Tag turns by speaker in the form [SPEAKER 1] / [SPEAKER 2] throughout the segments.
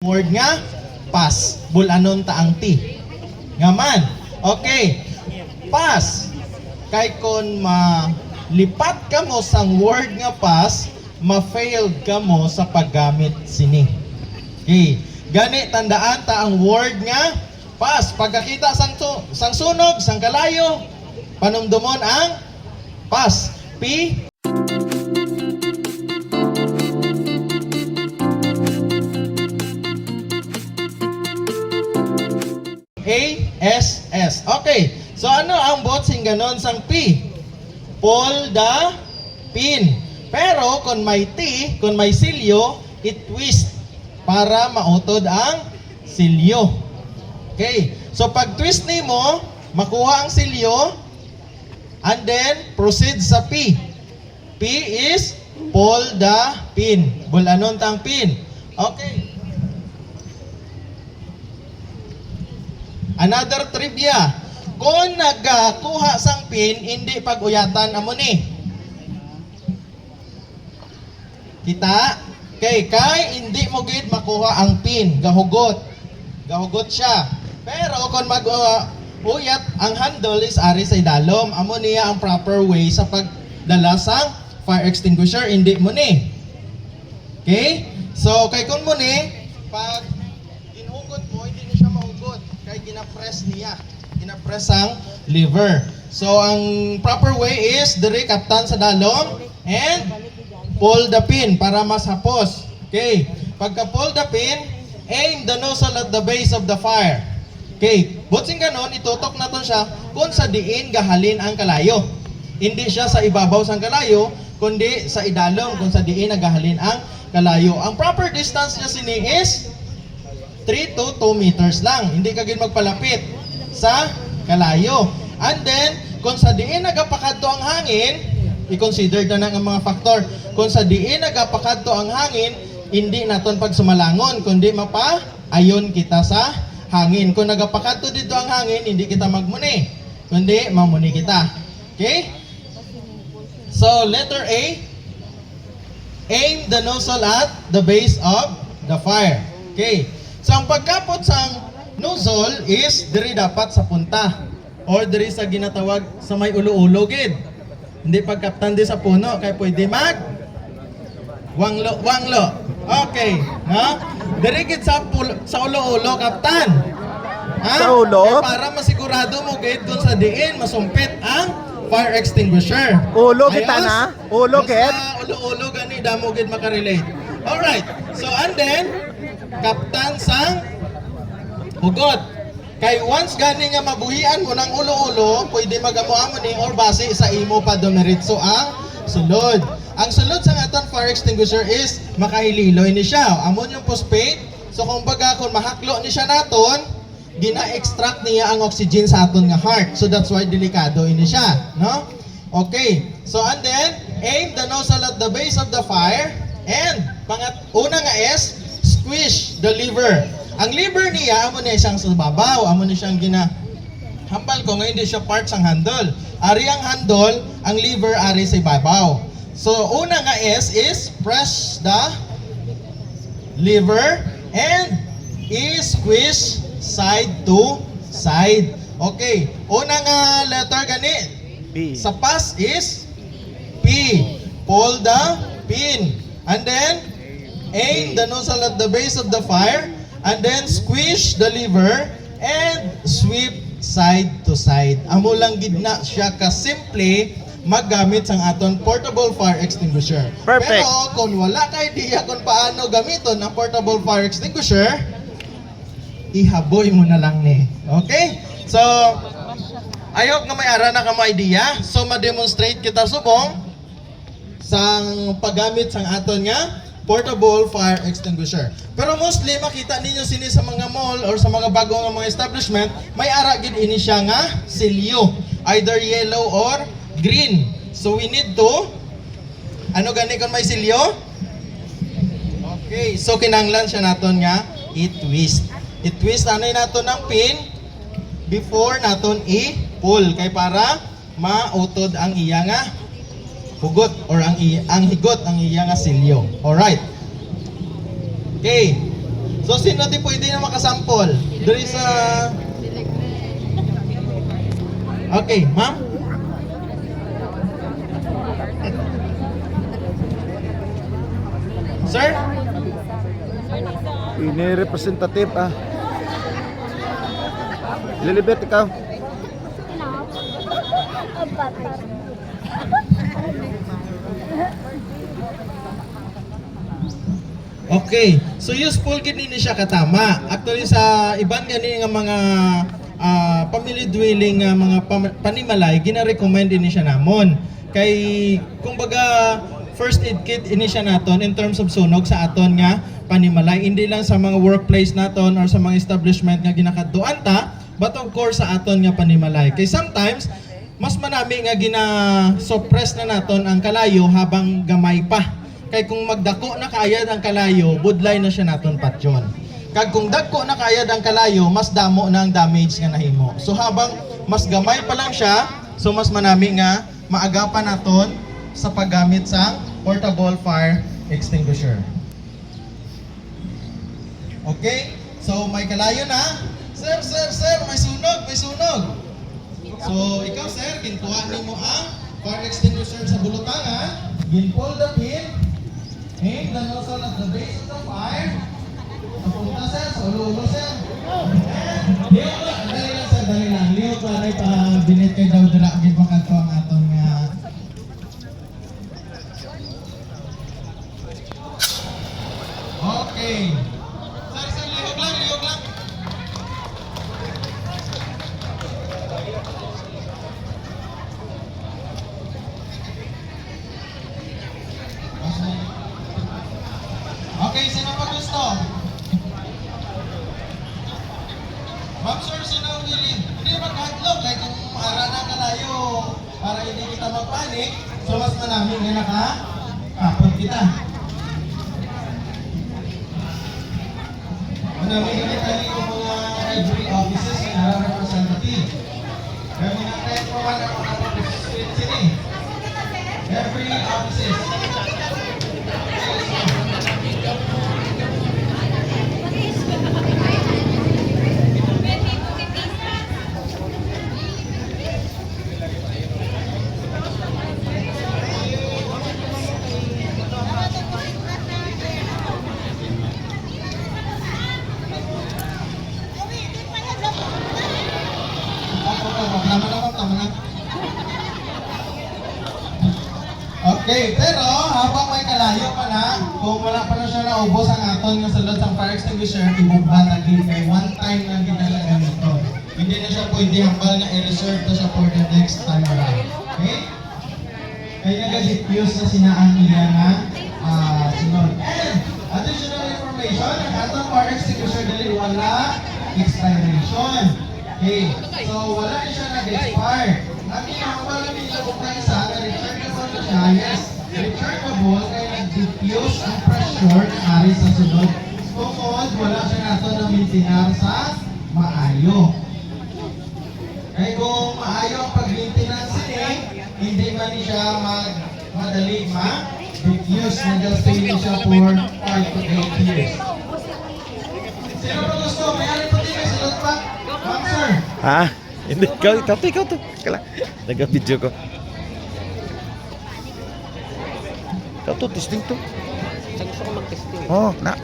[SPEAKER 1] word nga pass, bulanon ta ang T. Ngaman. Okay. Pass. Kay kon malipat ka mo sang word nga pass, ma-failed ka mo sa paggamit sini. Okay. Gani tandaan ta ang word nga pass. Pagkakita sang sunog, sang kalayo, panumdumon ang pass. P A-S-S. Okay. So ano ang botsing ganon sang P? Pull the pin. Pero kung may T, kung may silyo, it-twist para mautod ang silyo. Okay. So pag twist nimo, makuha ang silyo and then proceed sa P. P is pull the pin. Bulanon tang pin. Okay. Another trivia. Kung nagkuha sang pin, hindi pag-uyatan amo ni. Kita? Kay hindi mo gid makuha ang pin, gahugot. Gahugot siya. Pero kung mag-uyat, ang handle is ari sa idalom. Amo niya ang proper way sa pagdala sang fire extinguisher, hindi mo ni. Okay? So, kay kun mo ni, pag ginugot mo, hindi na siya mahugot. Kay ginapress niya. Ginapress ang lever. So, ang proper way is diri kaptan sa dalom and pull the pin para mas hapos. Okay. Pagka pull the pin, aim the nozzle at the base of the fire. Okay. Butsing ganon, itutok na to siya kung sa diin gahalin ang kalayo. Hindi siya sa ibabaw sang kalayo, kundi sa idalom kung sa diin nagahalin ang kalayo. Ang proper distance niya sini is 3 to 2 meters lang. Hindi ka gid magpalapit sa kalayo. And then, kung sa diin nagapakadto ang hangin, i-consider na ang mga factor. Kung sa diin nagapakadto ang hangin, hindi naton pag sumalangon, kundi mapa-ayon kita sa hangin. Kung nagapakadto dito ang hangin, hindi kita magmuni, kundi mamuni kita. Okay? So, letter A, aim the nozzle at the base of the fire. Okay? So, ang pagkapot sang nozzle is diri dapat sa punta or diri sa ginatawag sa may ulo-ulo gid. Hindi pagkaptan di sa puno kay pwede mag wanglo. Okay, ha? Diri gid sa ulo-ulo kaptan. Ha?
[SPEAKER 2] Sa ulo?
[SPEAKER 1] Kaya para masigurado mo gid kung sa diin masumpit ang fire extinguisher.
[SPEAKER 2] Ulo kita na? Ulo gid?
[SPEAKER 1] Sa ulo-ulo gani damo gid makarelate. Alright. So and then kaptan sang hugot. Kay once gani nga mabuhian mo ng ulo-ulo, pwede magamuha mo ni or base sa imo pa dumiritso ang sulod. Ang sulod sa aton fire extinguisher is makahililo ini siya. Amon yung phosphate. So kung baga kung mahaklo ni siya naton, gina-extract niya ang oxygen sa aton nga heart. So that's why delikado ini siya, no? Okay. So and then aim the nozzle at the base of the fire and una nga is squish the lever. Ang lever niya, amo niya siyang sa babaw, amo niya siyang hambal ko, ngayon hindi siya part sang handle. Ari ang handle, ang lever ari sa babaw. So, una nga is press the lever and squish side to side. Okay, una nga letter gani,
[SPEAKER 2] B.
[SPEAKER 1] sa pass is P. Pull the pin. And then, aim the nozzle at the base of the fire. And then squish the lever and sweep side to side. Amo lang gid na siya ka simple maggamit sang aton portable fire extinguisher.
[SPEAKER 2] Perfect.
[SPEAKER 1] Pero kung wala ka idea kung paano gamiton ang portable fire extinguisher, ihaboy mo na lang ni. Okay? So, I hope nga may ara na ka mo idea. So, ma-demonstrate kita subong sang paggamit sang aton nga portable fire extinguisher. Pero mostly makita ninyo sini sa mga mall or sa mga bagong mga establishment, may ara gid ini siya nga silyo, either yellow or green. So we need to ano gani kon may silyo? Okay, so kinanglan siya naton nga i-twist. I-twist anay naton ng pin before naton i-pull kay para mautod ang iya nga hugot or ang higot ang iya nga silyo. Alright. Okay. So sino di pwede na makasample? Diri sa... Okay, ma'am? Sir?
[SPEAKER 2] Ini representative ah. Lilibet ikaw.
[SPEAKER 1] Okay, so useful gini ni siya katama. Actually sa iban gani nga mga family dwelling nga mga panimalay gina-recommend ini siya namon. Kay kumbaga first aid kit ini siya naton in terms of sunog sa aton nga panimalay, hindi lang sa mga workplace naton or sa mga establishment nga ginakadtuan ta, but of course sa aton nga panimalay. Kay sometimes mas manami nga gina-suppress na naton ang kalayo habang gamay pa. Kay kung magdako na kayad ang kalayo, budlay na siya naton patyon. Kag kung dagko na kayad ang kalayo, mas damo na ang damage nga nahimo. So habang mas gamay pa lang siya, so mas manami nga maagapan naton sa paggamit sa portable fire extinguisher. Okay? So may kalayo na. Sir, may sunog, may sunog. So ikaw sir, gintuwa nimo ang fire extinguisher sa bulutangan, ginpull the pin, aim the nozzle at the base of the fire. Napunta sir, sa ulo-ulo sir. Liyot lang, dali lang sir, dali lang. Liyot lang ay binit kay daw dira agad makanto ang aton nga. Okay. Sir, liyot lang, liyot lang. Okay, sino pa gusto? Ma'am sir, sino ang willing? Hindi maghadlok, kaya kung ara na kalayo para hindi kita magpanik, so mas manaming nga nakakapot kita. Manaming nga tali ko mga every offices na representative. Kaya mga kahit po ka na mga representative sini. Every offices. Tama na. Okay, pero habang may kalayo pa na, kung wala pa na siya naubos ang aton nga sulod sa fire extinguisher, ibugba lagi kay one time lang ginalagan ito. Hindi na siya pwede hambal na i-reserve na siya for the next time around. Okay? Kaya nag-diffuse na sinaan niya na sunod. And additional information, ang aton fire extinguisher dali wala expiration. Okay, so wala na siya nag-expire. Ang inahambal namin labog na isa, na-rechargeable na siya, yes, rechargeable, kaya nag-diffuse ang pressure na ari sa sunod. Tungkol, wala siya nato na maintinar sa maayo. Kaya kung maayo ang pag-maintenance niya, hindi man siya madali ma-diffuse. Nag-stay niya siya for 5 to 8 years. Sino pa gusto? May alin pa din sa sunod pa? Ma'am sir.
[SPEAKER 2] Ha? Hindi, ikaw to. Kala, nag-video ko. Ikaw to, testing to.
[SPEAKER 3] Saan gusto ko mag-testing?
[SPEAKER 2] Oh, na.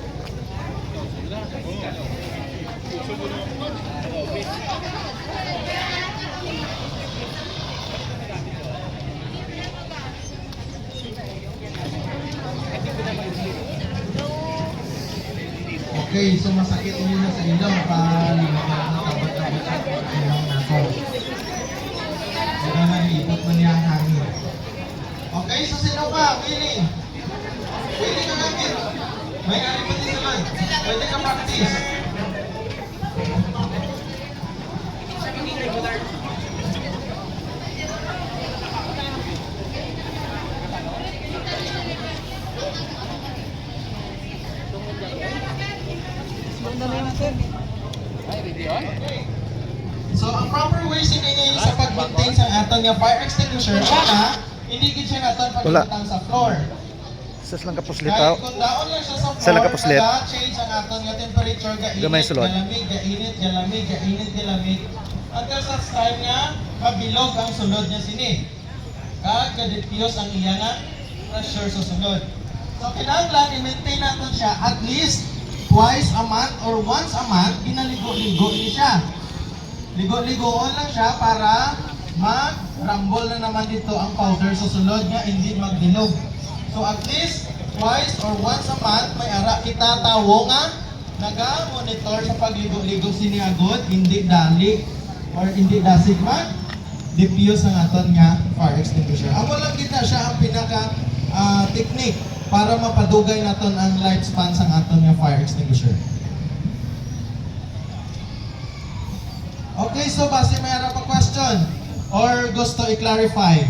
[SPEAKER 1] Okay, so masakit muna sa ilaw para tabot-tabot sa ilaw nato. Kaya nag-iipot mo niya ang hangin. Okay, so sino pa? Willing? Willing ka gamit? May alipati naman. Pwede ka practice. So, ang proper way siningin sa pag-maintain sa aton nga fire extinguisher, una, hindi gid siya naton pagkitang sa floor.
[SPEAKER 2] Sas lang kapuslit
[SPEAKER 1] Kahit
[SPEAKER 2] aw.
[SPEAKER 1] kung daon lang siya sa
[SPEAKER 2] Sa lang
[SPEAKER 1] floor,
[SPEAKER 2] kapuslit.
[SPEAKER 1] change ang aton nga temperature, gainit,
[SPEAKER 2] Gamay sulod.
[SPEAKER 1] galamig, gainit, galamig, gainit, galamig. Until sa time nga, mabilog ang sulod niya sini. Kag kadipiyos ang iya nga pressure sa sulod. So kinahanglan i-maintain natin siya at least twice a month or once a month, ginaligo-ligo ni siya. Ligo-ligoon lang siya para mag-rumble na naman dito ang powder sa sulod nga hindi magdilog. So at least twice or once a month may ara kita tawo nga naga-monitor sa pagligo-ligo siniagod, hindi dali or hindi dasig mag diffuse ang aton nga fire extinguisher. Amo lang kita siya ang pinaka technique para mapadugay naton ang lifespan sang aton nga fire extinguisher. Okay, so base may ara pa question or gusto i-clarify?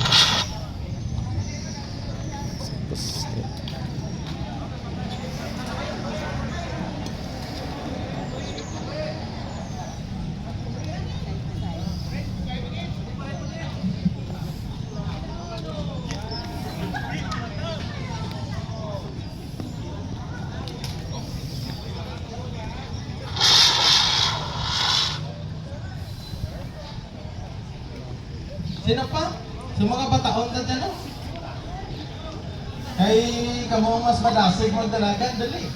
[SPEAKER 1] Sino pa? Sa mga bataon na dyan, no? Kay kamo mas madasig mo dalagan, dali.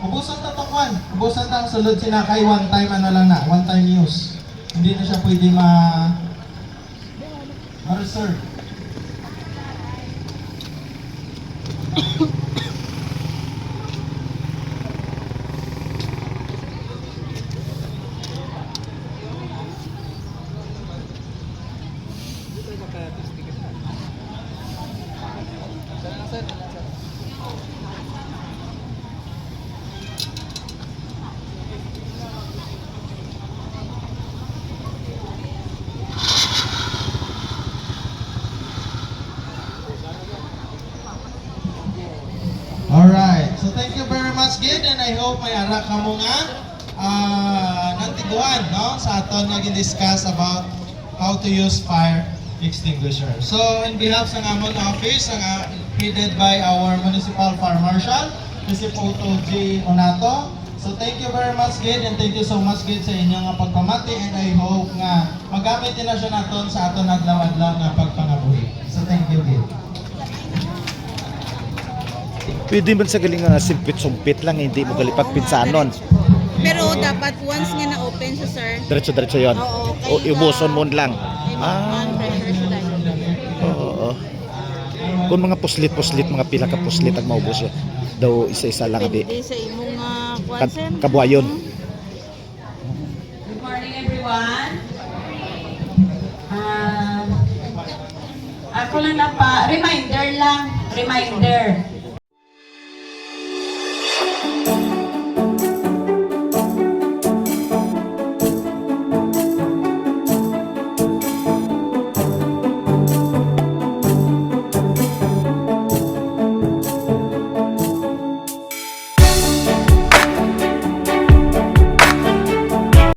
[SPEAKER 1] Ubusan na tokwan. Ubusan na ang sulod sinakay one time ano lang na, one time use. Hindi na siya pwede ma-reserve. Alright, so thank you very much, Gid, and I hope may ara ka mo nga nantiguan, no? Sa aton nga discuss about how to use fire extinguisher. So, in behalf sa amon office, headed by our Municipal Fire Marshal, si Photo J. Onato. So, thank you very much, Gid, and thank you so much, Gid, sa inyong pagpamati, and I hope nga magamit din na siya naton sa aton adlaw-adlaw nga pagpangabuhi. So, thank you, Gid.
[SPEAKER 2] Pwede man sa galing nga simpit-sumpit lang, hindi mo galipag pinsanon.
[SPEAKER 4] Pero dapat once nga na-open siya, sir.
[SPEAKER 2] Diretso-diretso yon.
[SPEAKER 4] Oo,
[SPEAKER 2] O ibuson mo lang.
[SPEAKER 4] May mga pressure siya dahil.
[SPEAKER 2] Oo. Kung mga puslit-puslit, mga pila ka puslit ang maubos siya. Daw isa-isa lang di.
[SPEAKER 4] Pwede sa imong kwansen.
[SPEAKER 2] Kabuhayon.
[SPEAKER 5] Good morning, everyone. Ako lang na pa, reminder.